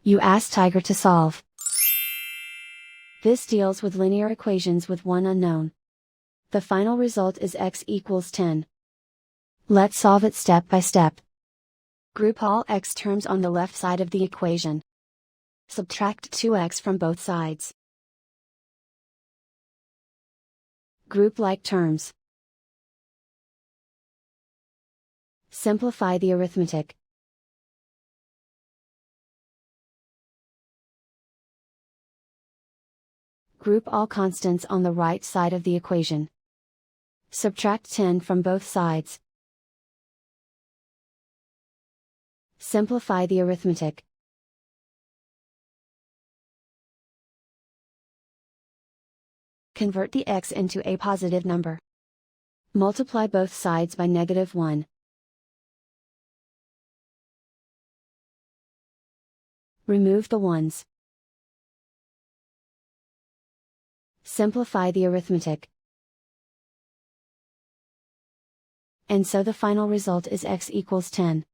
You ask Tiger to solve. This deals with linear equations with one unknown. The final result is x equals 10. Let's solve it step by step. Group all x terms on the left side of the equation. Subtract 2x from both sides. Group like terms. Simplify the arithmetic. Group all constants on the right side of the equation. Subtract 10 from both sides. Simplify the arithmetic. Convert the x into a positive number. Multiply both sides by -1. Remove the ones. Simplify the arithmetic. And so the final result is x equals 10.